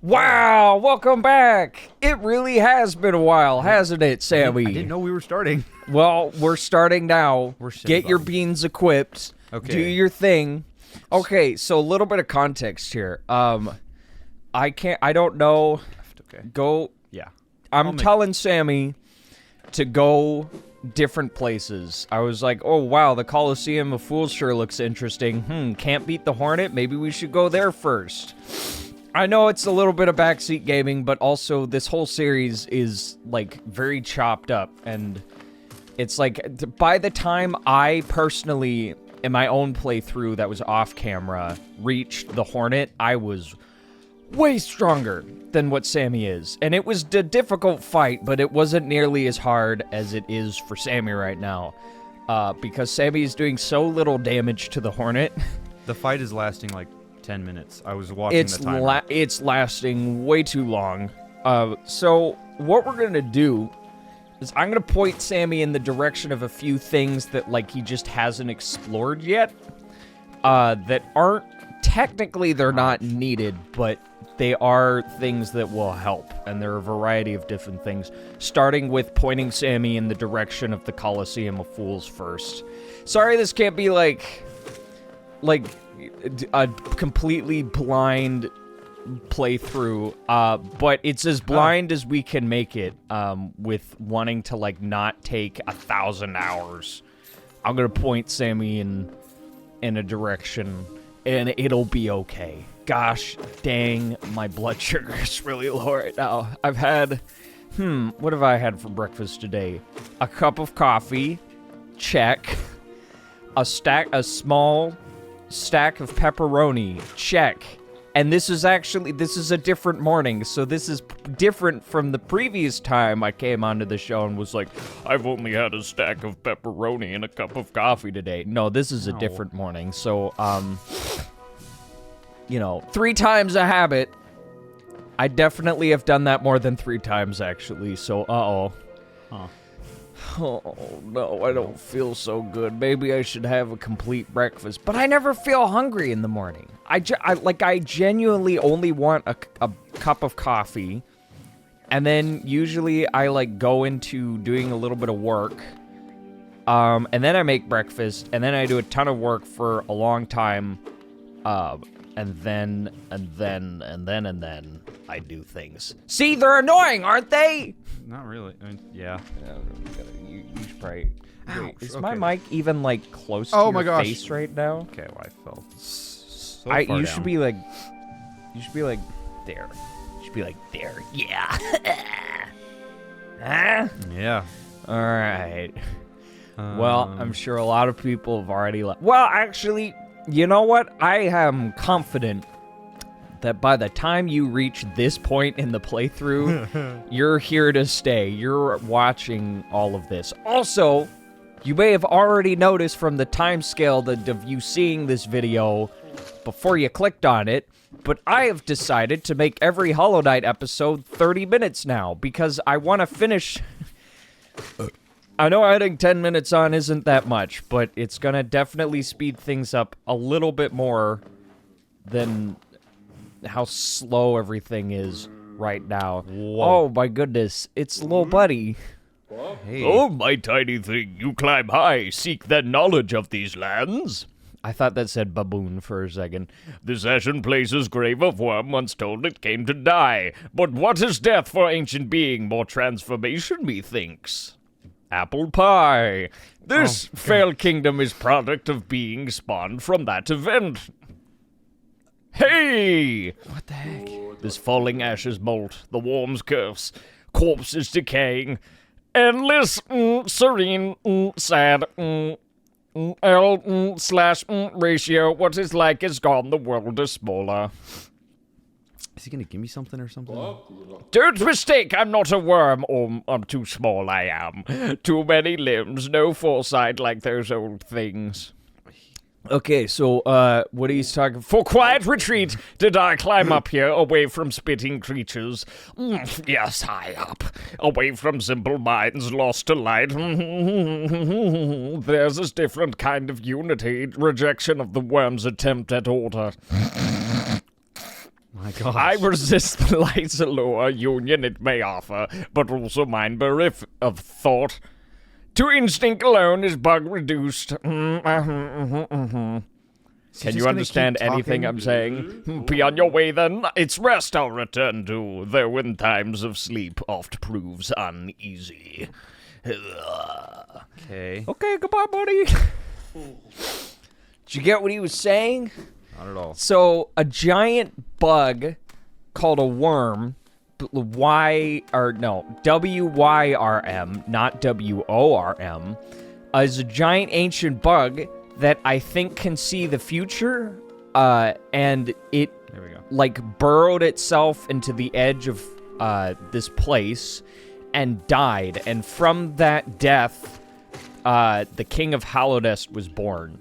Wow, welcome back. It really has been a while, hasn't it, Sammy? I didn't know we were starting. Well, we're starting now. Get your on. beans equipped. Okay. Do your thing. Okay, so a little bit of context here. I don't know. Okay. Go. Yeah. I'm telling Sammy to go different places. I was like, oh, wow, the Collusium of Fools sure looks interesting. Can't beat the Hornet? Maybe we should go there first. I know it's a little bit of backseat gaming, but also this whole series is, like, very chopped up. And it's like, by the time I personally, in my own playthrough that was off camera, reached the Hornet, I was way stronger than what Sammy is. And it was a difficult fight, but it wasn't nearly as hard as it is for Sammy right now. Because Sammy is doing so little damage to the Hornet. The fight is lasting like 10 minutes. I was watching the timer. It's lasting way too long. So what we're gonna do is I'm gonna point Sammy in the direction of a few things that, like, he just hasn't explored yet. That aren't, technically they're not needed, but they are things that will help, and there are a variety of different things, starting with pointing Sammy in the direction of the Colosseum of Fools first. Sorry this can't be like a completely blind playthrough, but it's as blind as we can make it, with wanting to, like, not take 1,000 hours. I'm gonna point Sammy in a direction, and it'll be okay. Gosh dang, my blood sugar is really low right now. I've had, what have I had for breakfast today? A cup of coffee, check. A small stack of pepperoni, check. And this is a different morning, so this is different from the previous time I came onto the show and was like, I've only had a stack of pepperoni and a cup of coffee today. No, this is a different morning, so, you know, 3 times a habit. I definitely have done that more than 3 times, actually, so, Huh. Oh, no, I don't feel so good. Maybe I should have a complete breakfast. But I never feel hungry in the morning. I genuinely only want a cup of coffee. And then usually I, like, go into doing a little bit of work. And then I make breakfast. And then I do a ton of work for a long time. And then I do things. See, they're annoying, aren't they? Not really. I mean, yeah. You should probably... Wait, is okay. my mic even, like, close to your face right now? Okay, well, I fell so far You down. should be like... You should be like, there. You should be like, there. Yeah. Huh? Yeah. Alright. Well, I'm sure a lot of people have already left. Well, actually, you know what? I am confident that by the time you reach this point in the playthrough, you're here to stay. You're watching all of this. Also, you may have already noticed from the time scale of you seeing this video before you clicked on it, but I have decided to make every Hollow Knight episode 30 minutes now, because I want to finish... I know adding 10 minutes on isn't that much, but it's gonna definitely speed things up a little bit more than how slow everything is right now. Whoa. Oh my goodness, it's little buddy. Hey. Oh, my tiny thing, you climb high, seek the knowledge of these lands. I thought that said baboon for a second. This ashen place's grave of worm once told it came to die. But what is death for ancient being? More transformation, methinks. Apple pie. This fell kingdom is product of being spawned from that event. Hey! What the heck? This falling ashes molt, the worm's curse, corpses decaying, endless, serene, sad, L/ratio, what is like is gone, the world is smaller. Is he gonna give me something or something? Don't mistake, I'm not a worm, or I'm too small I am. Too many limbs, no foresight like those old things. Okay, so, what he's talking... For quiet retreat, did I climb up here, away from spitting creatures? Yes, high up. Away from simple minds, lost to light. There's this different kind of unity, rejection of the worm's attempt at order. my gosh. I resist the light's allure union it may offer, but also mind bereft of thought. To instinct alone is bug reduced. Can you understand anything I'm saying? Be on your way then. It's rest I'll return to, though when times of sleep oft proves uneasy. Okay. Okay, goodbye, buddy. Did you get what he was saying? Not at all. So, a giant bug called a worm, W-Y-R-M, not W-O-R-M, is a giant ancient bug that I think can see the future, and it, There we go. like, burrowed itself into the edge of this place and died, and from that death, the King of Hallownest was born.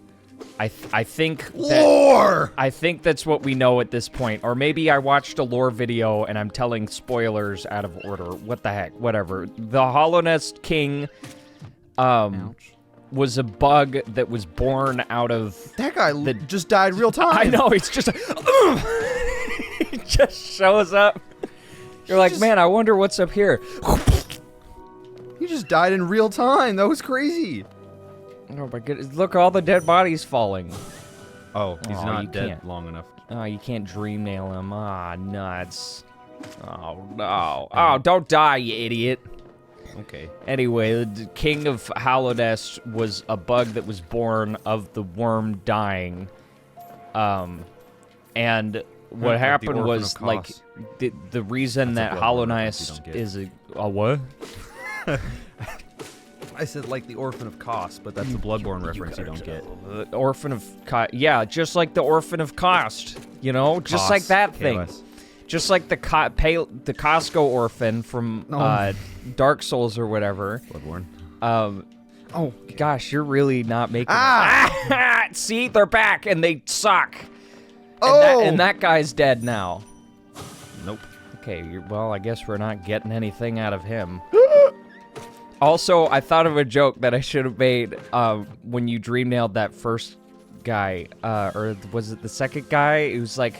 I think that, Lore! I think that's what we know at this point. Or maybe I watched a lore video and I'm telling spoilers out of order. What the heck? Whatever. The Hallownest King was a bug that was born out of... That guy just died real time. I know, it's just... He just shows up. You're like, man, I wonder what's up here. He just died in real time. That was crazy. Oh my goodness, look, all the dead bodies falling. Oh, he's Oh, you not dead can't. long enough. Oh, you can't dream nail him. Ah, nuts. Oh, no. Oh, don't die, you idiot. Okay. Anyway, the King of Hallownest was a bug that was born of the worm dying. And what Like the happened Orphan was, of like, Kos. the reason That's a that Bloodborne reference you Hallownest don't get. is a what? I said like the Orphan of Kos, but that's a Bloodborne reference you don't get. Orphan of yeah, just like the Orphan of Cost, you know, just like that thing. KOS. Just like the Costco orphan from Dark Souls or whatever. Bloodborne. Oh gosh, you're really not making it. See, they're back and they suck. And that guy's dead now. Nope. Okay, well, I guess we're not getting anything out of him. Also, I thought of a joke that I should have made when you dream nailed that first guy, or was it the second guy? It was like,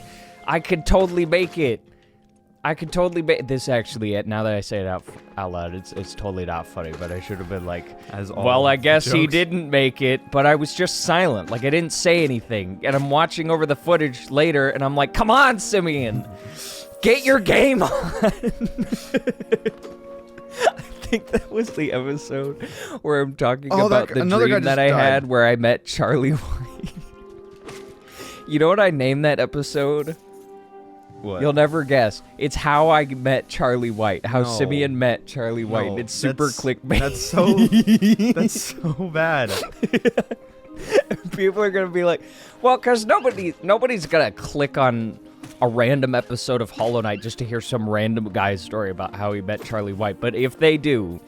I could totally make it. I could totally make this. Actually, now that I say it out loud, it's totally not funny. But I should have been like, As all well, I guess he jokes. didn't make it, but I was just silent, like I didn't say anything. And I'm watching over the footage later, and I'm like, come on, Simeon, get your game on. I think that was the episode where I'm talking about the another guy dream that just I died. had where I met Charlie White. You know what I named that episode? What? You'll never guess. It's how I met Charlie White. How No. Simeon met Charlie White. No, It's super that's- clickbait. That's so bad. People are gonna be like, well, because nobody's gonna click on a random episode of Hollow Knight just to hear some random guy's story about how he met Charlie White. But if they do,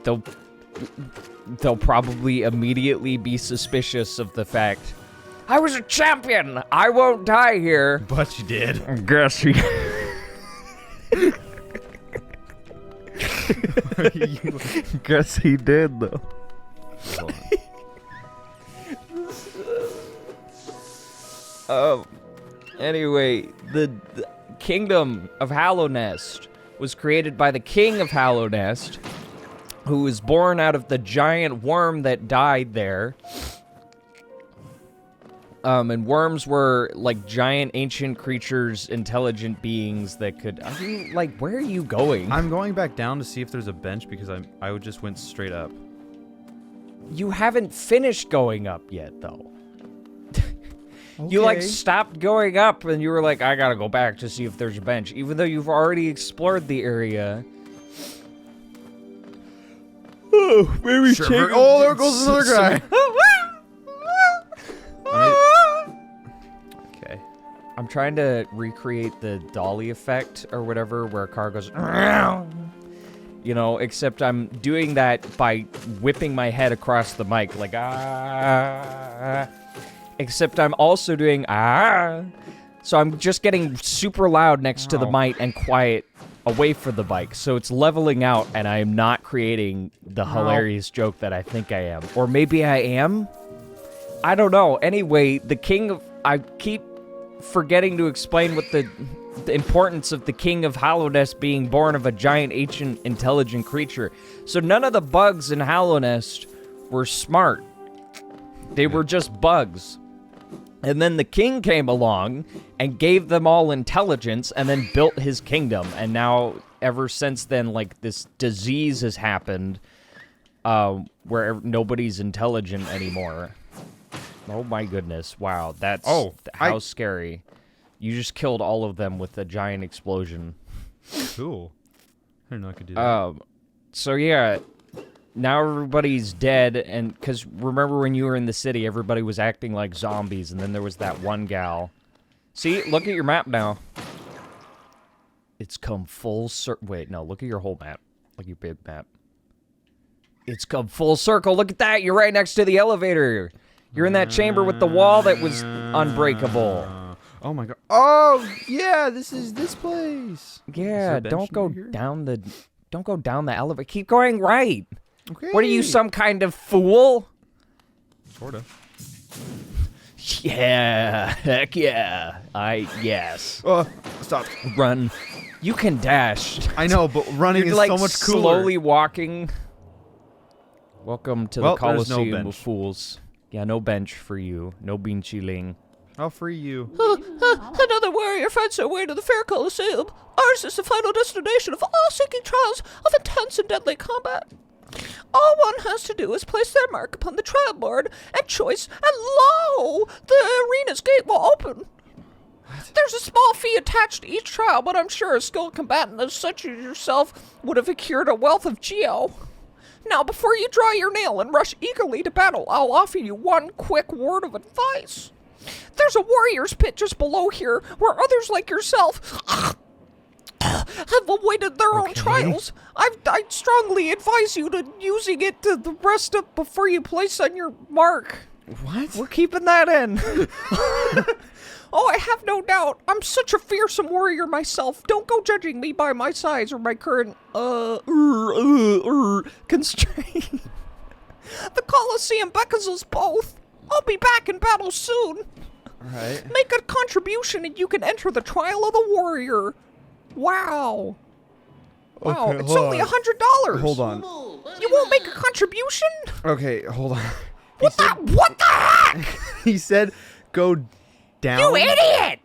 they'll probably immediately be suspicious of the fact I was a champion. I won't die here. But you did. I guess he. Guess he did though. Hold on. Anyway, the kingdom of Hallownest was created by the king of Hallownest, who was born out of the giant worm that died there. And worms were like giant ancient creatures, intelligent beings that could. Are you like, where are you going? I'm going back down to see if there's a bench because I just went straight up. You haven't finished going up yet, though. You like stopped going up and you were like, I gotta go back to see if there's a bench, even though you've already explored the area. Oh, maybe Sure. Oh, there goes another guy. Okay. I'm trying to recreate the dolly effect or whatever, where a car goes, you know, except I'm doing that by whipping my head across the mic, like, except I'm also doing, so I'm just getting super loud next to the mic and quiet away from the bike, so it's leveling out, and I am not creating the hilarious joke that I think I am. Or maybe I am? I don't know. Anyway, the king of... I keep forgetting to explain what the the importance of the king of Hallownest being born of a giant, ancient, intelligent creature. So none of the bugs in Hallownest were smart. They were just bugs. And then the king came along and gave them all intelligence and then built his kingdom. And now, ever since then, like, this disease has happened where nobody's intelligent anymore. Oh my goodness. Wow. That's how scary. You just killed all of them with a giant explosion. Cool. I didn't know I could do that. So yeah, now everybody's dead, and because remember when you were in the city, everybody was acting like zombies, and then there was that one gal. See, look at your map now. It's come full circle. Wait, no, look at your whole map. Look at your big map. It's come full circle. Look at that. You're right next to the elevator. You're in that chamber with the wall that was unbreakable. Oh my god. Oh, yeah, this is this place. Yeah, don't go down the elevator. Keep going right. Okay. What are you, some kind of fool? Sorta. Yeah, heck yeah. Yes. Stop. Run. You can dash. I know, but running You're is like so much cooler. Slowly walking. Welcome to the Colosseum no of Fools. Yeah, no bench for you. No bean chilling. I'll free you. Another warrior finds their way to the fair Colosseum. Ours is the final destination of all seeking trials of intense and deadly combat. All one has to do is place their mark upon the trial board and choice, and lo! The arena's gate will open. What? There's a small fee attached to each trial, but I'm sure a skilled combatant as such as yourself would have accrued a wealth of geo. Now, before you draw your nail and rush eagerly to battle, I'll offer you one quick word of advice. There's a warrior's pit just below here, where others like yourself have awaited their own trials. I strongly advise you to using it to the rest up before you place on your mark. What? We're keeping that in. Oh, I have no doubt. I'm such a fearsome warrior myself. Don't go judging me by my size or my current, constraint. The Colosseum beckons us both. I'll be back in battle soon. Alright. Make a contribution and you can enter the trial of the warrior. Wow. Wow, Okay, it's hold only on. $100. Hold on. You won't make a contribution? Okay, hold on. What the heck? He said go down. You idiot!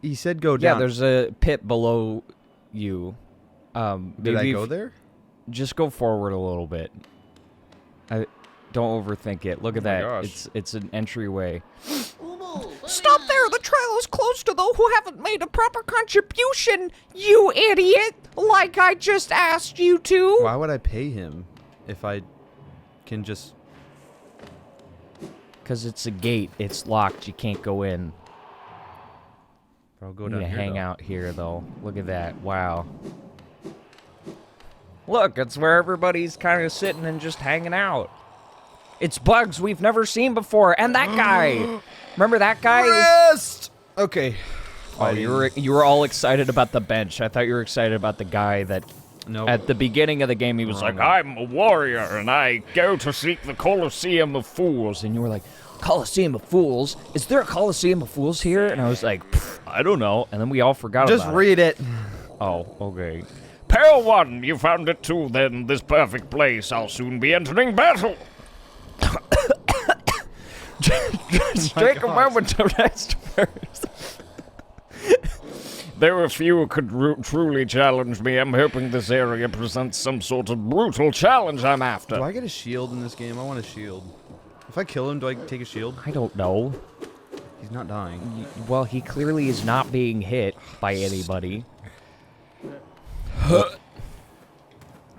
He said go Yeah, down. there's a pit below you. Did I go there? Just go forward a little bit. Don't overthink it. Look at that. gosh. It's an entryway. Stop there! The trial is closed to those who haven't made a proper contribution, you idiot! Like I just asked you to! Why would I pay him if I can just... Because it's a gate. It's locked. You can't go in. I'll go You down need to here, hang though. out here, though. Look at that. Wow. Look, it's where everybody's kind of sitting and just hanging out. It's bugs we've never seen before. And that guy. Remember that guy? Rest! Okay. Oh, you were all excited about the bench. I thought you were excited about the guy that No. at the beginning of the game he was like, Wrong. I'm a warrior and I go to seek the Colosseum of Fools. And you were like, Colosseum of Fools? Is there a Colosseum of Fools here? And I was like, I don't know. And then we all forgot Just about it. read it. Oh, okay. Pale one, you found it too then, this perfect place. I'll soon be entering battle. Just take a moment to rest first. There are few who could truly challenge me. I'm hoping this area presents some sort of brutal challenge I'm after. Do I get a shield in this game? I want a shield. If I kill him, do I take a shield? I don't know. He's not dying. Well, he clearly is not being hit by anybody.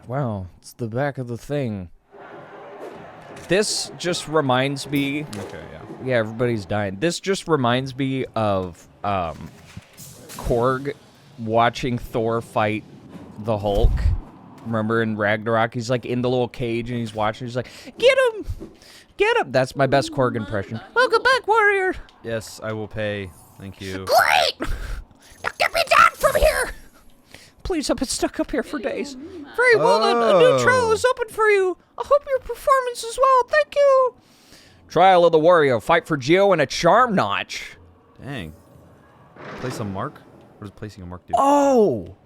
Wow, it's the back of the thing. This just reminds me... Okay, yeah. Yeah, everybody's dying. This just reminds me of Korg watching Thor fight the Hulk. Remember in Ragnarok? He's like in the little cage and he's watching. He's like, get him! Get him! That's my best Korg impression. Welcome back, warrior! Yes, I will pay. Thank you. Great! Now get me down from here! Please, I've been stuck up here for days. Very well then, a new trial is open for you. I hope your performance is well. Thank you. Trial of the Warrior. Fight for Geo and a charm notch. Dang. Place a mark? What does placing a mark do? Oh!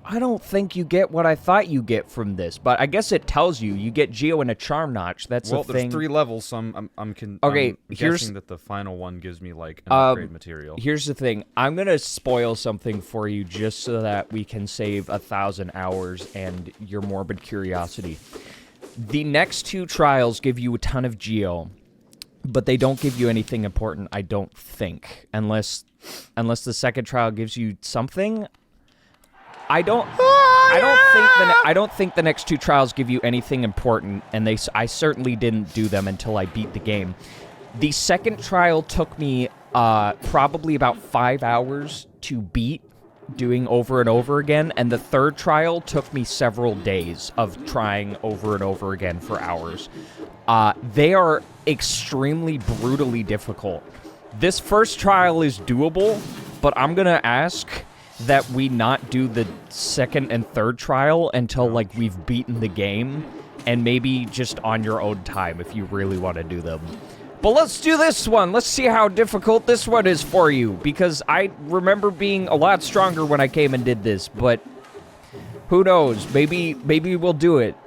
I don't think you get what I thought you get from this, but I guess it tells you. You get Geo and a Charm Notch. That's well, a thing. there's 3 levels, so I'm guessing that the final one gives me, like, an upgrade material. Here's the thing. I'm going to spoil something for you just so that we can save 1,000 hours and your morbid curiosity. The next 2 trials give you a ton of Geo, but they don't give you anything important, I don't think. Unless the second trial gives you something. I don't think the next 2 trials give you anything important, and I certainly didn't do them until I beat the game. The second trial took me probably about 5 hours to beat, doing over and over again, and the third trial took me several days of trying over and over again for hours. They are extremely brutally difficult. This first trial is doable, but I'm gonna ask that we not do the second and third trial until, like, we've beaten the game, and maybe just on your own time if you really want to do them. But let's do this one. Let's see how difficult this one is for you, because I remember being a lot stronger when I came and did this, but who knows? Maybe we'll do it.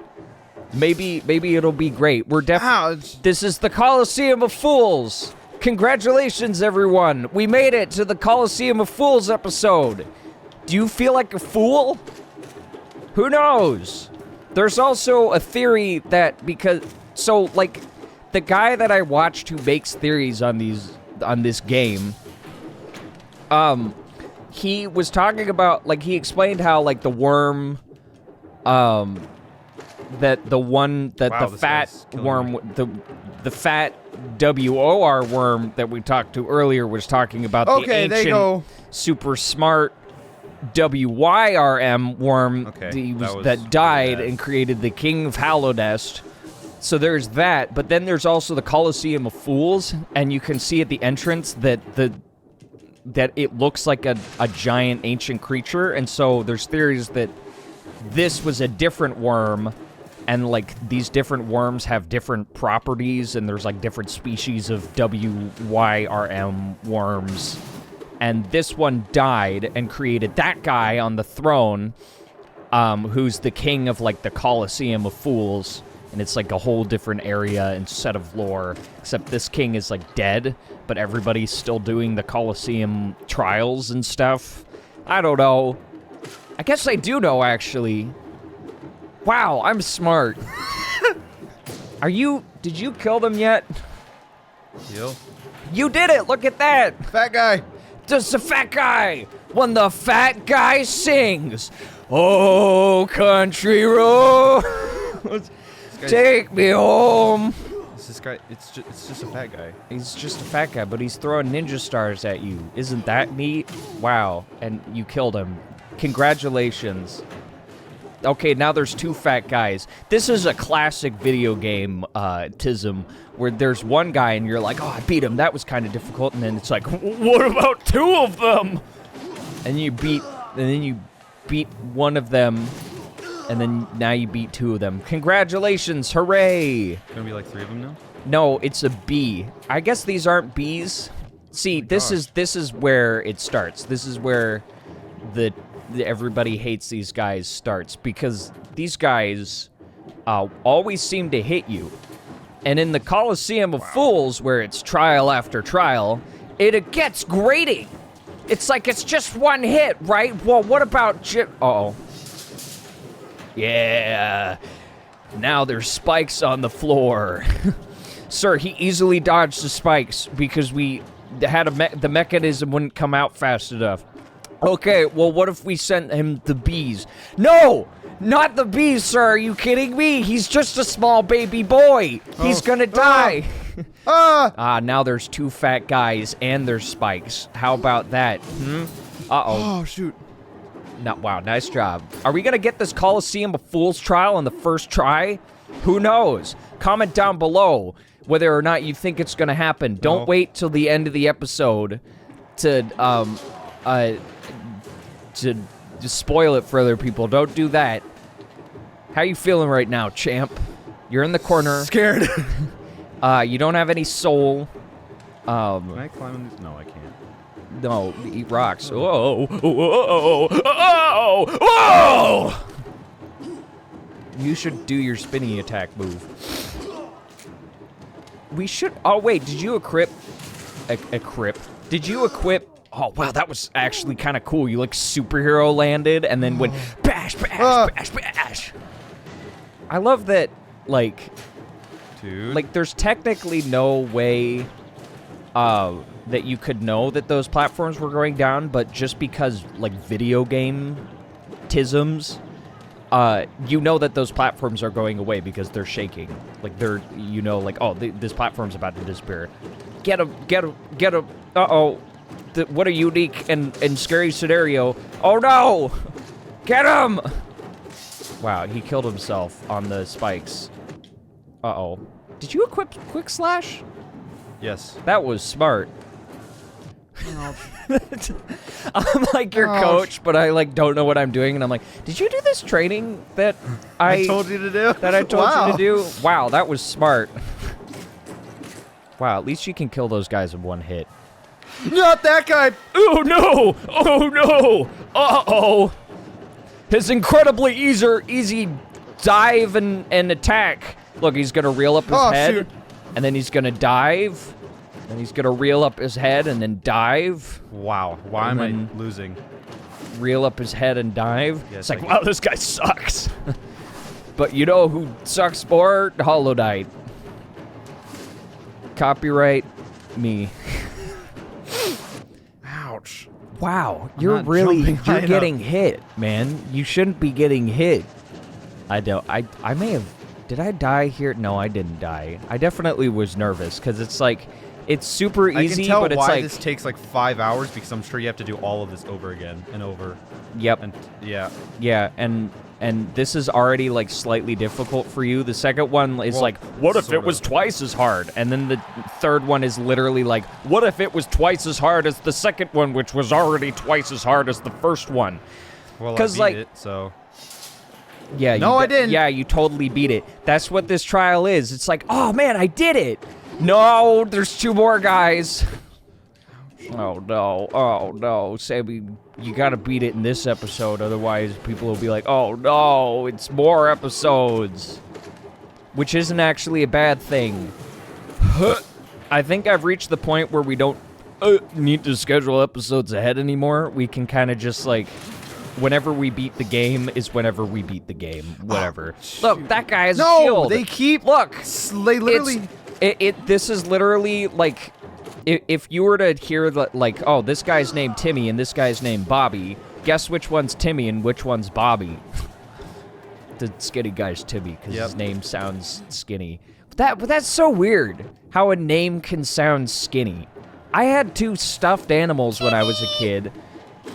Maybe it'll be great. This is the Colosseum of Fools. Congratulations, everyone. We made it to the Colosseum of Fools episode. Do you feel like a fool? Who knows? There's also a theory that like, the guy that I watched who makes theories on this game, he was talking about, like, he explained how, like, the worm, the fat worm, the fat WOR worm that we talked to earlier was talking about the ancient, super smart WYRM worm that died and created the King of Hallownest. So there's that, but then there's also the Colosseum of Fools, and you can see at the entrance that it looks like a giant ancient creature, and so there's theories that this was a different worm, and, like, these different worms have different properties, and there's, like, different species of WYRM worms. And this one died and created that guy on the throne, who's the king of, like, the Colosseum of Fools. And it's, like, a whole different area and set of lore. Except this king is, like, dead, but everybody's still doing the Colosseum trials and stuff. I don't know. I guess I do know, actually. Wow, I'm smart. Did you kill them yet? Yo. You did it! Look at that! Fat guy! Just a fat guy! When the fat guy sings, oh, country road, take me home. This guy, it's just a fat guy. He's just a fat guy, but he's throwing ninja stars at you. Isn't that neat? Wow, and you killed him. Congratulations. Okay, now there's 2 fat guys. This is a classic video game tism, where there's one guy and you're like, oh, I beat him. That was kind of difficult. And then it's like, what about 2 of them? And then you beat one of them, and then now you beat 2 of them. Congratulations, hooray! Gonna be like 3 of them now? No, it's a B. I guess these aren't Bs. See, this is where it starts. This is where the everybody hates these guys starts, because these guys always seem to hit you. And in the Colosseum of Fools, where it's trial after trial, it gets grating. It's like it's just one hit, right? Well, what about uh-oh. Yeah. Now there's spikes on the floor. Sir, he easily dodged the spikes because we had the mechanism wouldn't come out fast enough. Okay, well, what if we sent him the bees? No! Not the bees, sir! Are you kidding me? He's just a small baby boy! He's gonna die! Now there's 2 fat guys and there's spikes. How about that? Uh-oh. Oh, shoot. No, wow, nice job. Are we gonna get this Colosseum of Fools trial on the first try? Who knows? Comment down below whether or not you think it's gonna happen. Don't wait till the end of the episode to spoil it for other people. Don't do that. How you feeling right now, champ? You're in the corner. Scared. You don't have any soul. Can I climb on these? No, I can't. No, eat rocks. Whoa, whoa, whoa, whoa! You should do your spinny attack move. We should. Oh wait, did you equip? Did you equip? Oh wow, that was actually kind of cool. You like superhero landed and then went bash, bash, bash, bash. I love that. Like, dude. Like, there's technically no way that you could know that those platforms were going down, but just because, like, video game tisms, you know that those platforms are going away because they're shaking. Like, they're, you know, like, oh, this platform's about to disappear. Get him, get him, get him. Uh-oh. What a unique and scary scenario. Oh, no! Get him! Wow, he killed himself on the spikes. Uh-oh. Did you equip Quick Slash? Yes. That was smart. I'm like your coach, but I like don't know what I'm doing, and I'm like, did you do this training that I told you to do? That I told you to do? Wow, that was smart. Wow, at least you can kill those guys in one hit. Not that guy! Oh no! Oh no! Uh-oh! His incredibly easy dive and attack. Look, he's gonna reel up his head, shoot. And then he's gonna dive, and he's gonna reel up his head and then dive. Wow, why am I losing? Reel up his head and dive. Yes, it's like, wow, this guy sucks. But you know who sucks more? Hollow Knight. Copyright me. Ouch. Wow, you're getting hit, man. You shouldn't be getting hit. I may have, did I die here? No, I didn't die. I definitely was nervous, because it's like, it's super easy, but it's like... I can tell why this takes like 5 hours, because I'm sure you have to do all of this over again and over. Yep. And yeah. Yeah, and this is already like slightly difficult for you. The second one is like, what if it was twice as hard? And then the third one is literally like, what if it was twice as hard as the second one, which was already twice as hard as the first one? Well, I beat it, so... Yeah. No, I didn't. Yeah, you totally beat it. That's what this trial is. It's like, oh man, I did it. No, there's 2 more guys. Oh no, Sammy, you gotta beat it in this episode, otherwise people will be like, oh no, it's more episodes. Which isn't actually a bad thing. I think I've reached the point where we don't need to schedule episodes ahead anymore. We can kind of just like, whenever we beat the game is whenever we beat the game, whatever. Look, that guy has a shield. They keep... Look, they literally... This is literally like... If you were to hear, like, oh, this guy's named Timmy and this guy's named Bobby, guess which one's Timmy and which one's Bobby? The skinny guy's Timmy, because his name sounds skinny. But that's so weird, how a name can sound skinny. I had 2 stuffed animals when I was a kid,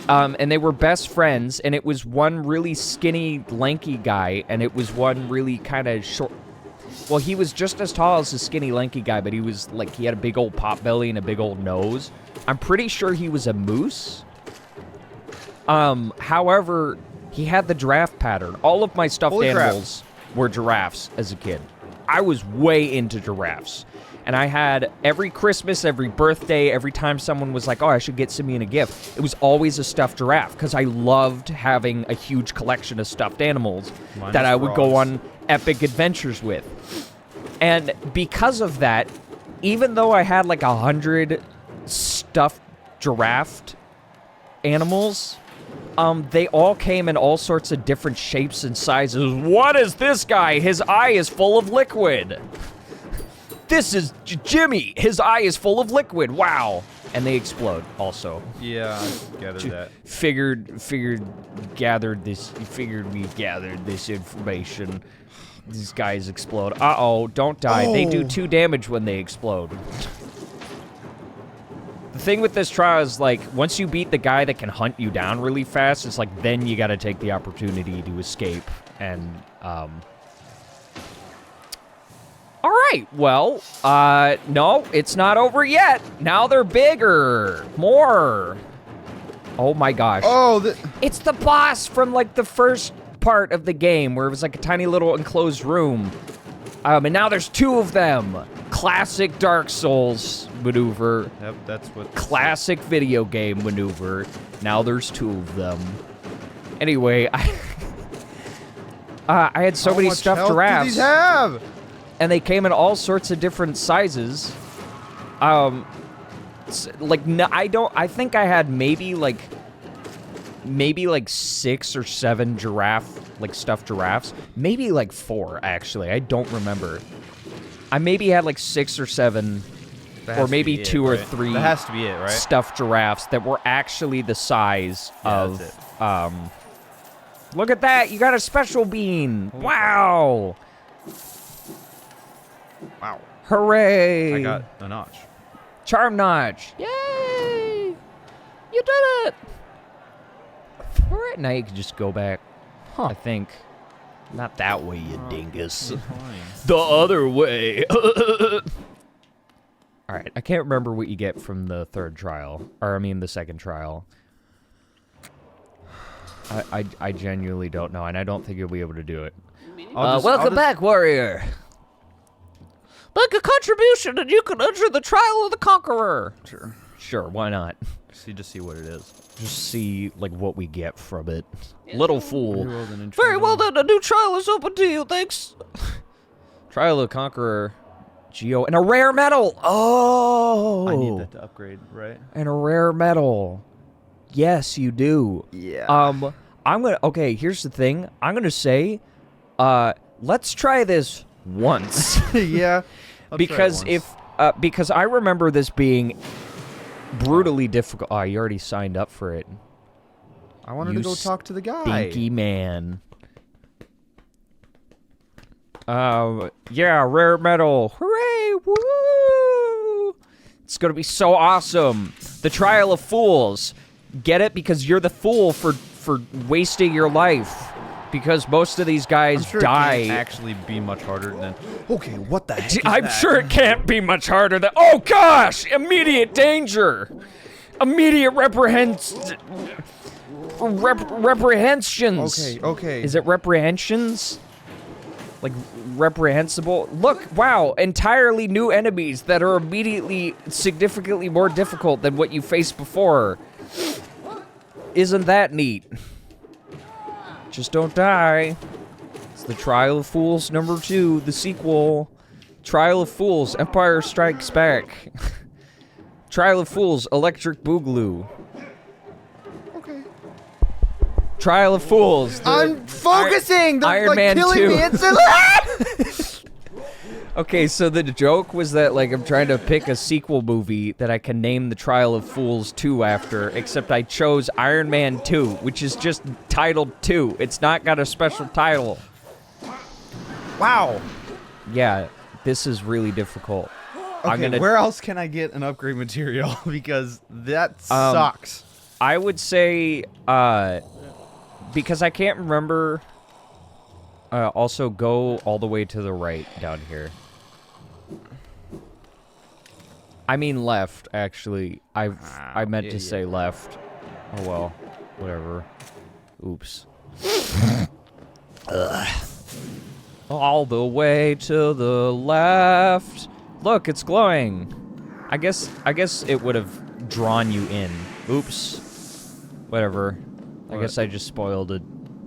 and they were best friends, and it was one really skinny, lanky guy, and it was one really kind of short... Well, he was just as tall as the skinny, lanky guy, but he was, like, he had a big old pot belly and a big old nose. I'm pretty sure he was a moose. However, he had the giraffe pattern. All of my stuffed animals were giraffes as a kid. I was way into giraffes. And I had every Christmas, every birthday, every time someone was like, oh, I should get Simeon a gift, it was always a stuffed giraffe, because I loved having a huge collection of stuffed animals that I would go on epic adventures with. And because of that, even though I had like 100 stuffed giraffe animals, they all came in all sorts of different shapes and sizes. What is this guy? His eye is full of liquid. This is Jimmy. His eye is full of liquid. Wow. And they explode also. Yeah, I gathered that. Figured we gathered this information. These guys explode. Uh-oh, don't die. Oh. They do 2 damage when they explode. The thing with this trial is, like, once you beat the guy that can hunt you down really fast, it's like, then you gotta take the opportunity to escape. And, Alright, well, no, it's not over yet. Now they're bigger. More. Oh my gosh. Oh, it's the boss from, like, the first part of the game where it was like a tiny little enclosed room. And now there's 2 of them. Classic Dark Souls maneuver. Yep, that's what. Classic video game maneuver. Now there's 2 of them. Anyway, I had so many stuffed giraffes. These have? And they came in all sorts of different sizes. I think I had maybe like 6 or 7 stuffed giraffes. Maybe like 4, actually. I don't remember. I maybe had like 6 or 7, or maybe 2 or 3. That has to be it, right? Stuffed giraffes that were actually the size of. Look at that! You got a special bean! Wow! Wow. Hooray! I got a notch. Charm notch! Yay! You did it! All right, now you can just go back. I think. Not that way, you dingus. The other way. All right, I can't remember what you get from the third trial. Or, I mean, the second trial. I genuinely don't know, and I don't think you'll be able to do it. Welcome back, warrior. Make a contribution and you can enter the Trial of the Conqueror. Sure, why not? Just see what it is. Just see, like, what we get from it. Little fool. Very well then, a new trial is open to you, thanks. Trial of the Conqueror. Geo. And a rare metal! Oh! I need that to upgrade, right? And a rare metal. Yes, you do. Yeah. Okay, here's the thing. I'm gonna say, let's try this once. Yeah. Because because I remember this being brutally difficult. Oh, you already signed up for it. I wanted to go talk to the guy. Stinky man. Yeah, rare metal. Hooray! Woo! It's gonna be so awesome. The Trial of Fools. Get it? Because you're the fool for wasting your life. Because most of these guys die. It can't actually be much harder than. Okay, what the heck? I'm sure it can't be much harder than. Oh gosh! Immediate danger. Immediate reprehensions. Okay. Is it reprehensions? Like reprehensible? Look, wow! Entirely new enemies that are immediately significantly more difficult than what you faced before. Isn't that neat? Just don't die. It's the Trial of Fools #2, the sequel. Trial of Fools, Empire Strikes Back. Trial of Fools, Electric Boogaloo. Okay. Trial of Fools. I'm focusing! They're Iron like Man killing 2. me instantly! Okay, so the joke was that, like, I'm trying to pick a sequel movie that I can name the Trial of Fools 2 after, except I chose Iron Man 2, which is just titled 2. It's not got a special title. Wow. Yeah, this is really difficult. Okay, where else can I get an upgrade material? Because that sucks. I would say, because I can't remember, also go all the way to the right down here. I mean left, actually. I meant to say left. Oh well, whatever. Oops. All the way to the left. Look, it's glowing. I guess it would have drawn you in. Oops. Whatever. I guess I just spoiled a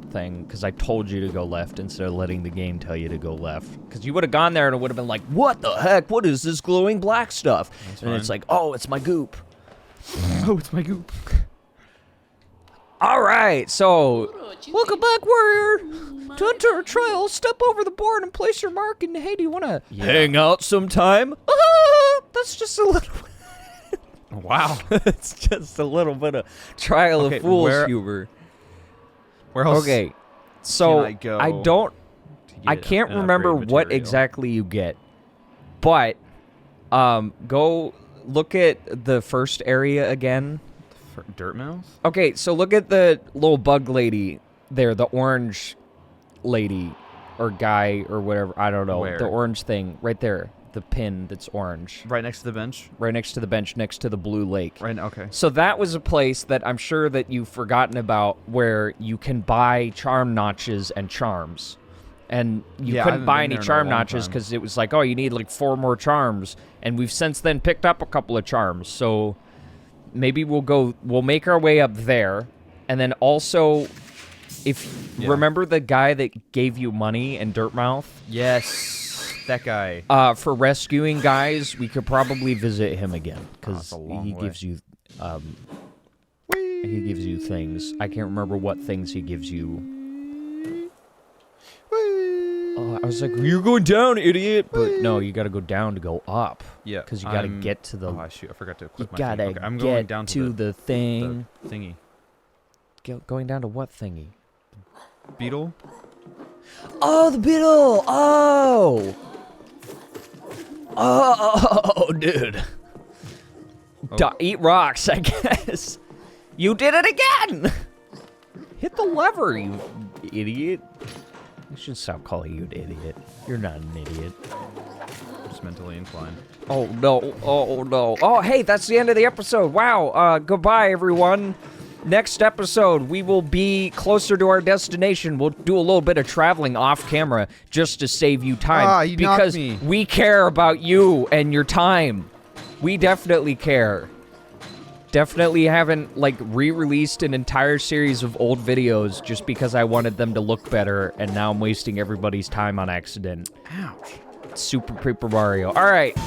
thing because I told you to go left instead of letting the game tell you to go left. Because you would have gone there and it would have been like, what the heck? What is this glowing black stuff? And it's like, oh, it's my goop. Oh, it's my goop. All right, so Welcome back, warrior. To enter a trial, step over the board and place your mark. And hey, do you want to hang out sometime? That's just a little. Wow. It's just a little bit of Trial of Fools humor. Where else? Okay, so can I go I can't remember what exactly you get, but go look at the first area again. Dirt mouse? Okay, so look at the little bug lady there, the orange lady or guy or whatever. I don't know. Where? The orange thing right there. The pin that's orange. Right next to the bench? Right next to the bench, next to the blue lake. Right, okay. So that was a place that I'm sure that you've forgotten about where you can buy charm notches and charms. And you Yeah, I couldn't haven't buy been any there in a charm long notches time. because it was like, oh, you need like 4 more charms. And we've since then picked up a couple of charms. So maybe we'll make our way up there. And then also, if remember the guy that gave you money in Dirtmouth? Yes, that guy. For rescuing guys, we could probably visit him again because a long he way. gives you, he gives you things. I can't remember what things he gives you. Oh, I was like, you're going down, idiot! But no, you got to go down to go up. Yeah, because you got to get to the. Oh shoot! I forgot to you equip my gotta thing. Okay, I'm get going down to the thing. the thingy. Going down to what thingy? Beetle. Oh, the beetle! Oh, dude. Oh. Eat rocks, I guess. You did it again! Hit the lever, you idiot. I should stop calling you an idiot. You're not an idiot. Just mentally inclined. Oh, no. Oh, no. Oh, hey, that's the end of the episode. Wow. Goodbye, everyone. Next episode, we will be closer to our destination. We'll do a little bit of traveling off camera just to save you time. You knocked because me. we care about you and your time. We definitely care. Definitely haven't, like, re-released an entire series of old videos just because I wanted them to look better, and now I'm wasting everybody's time on accident. Ouch. Super Paper Mario. All right.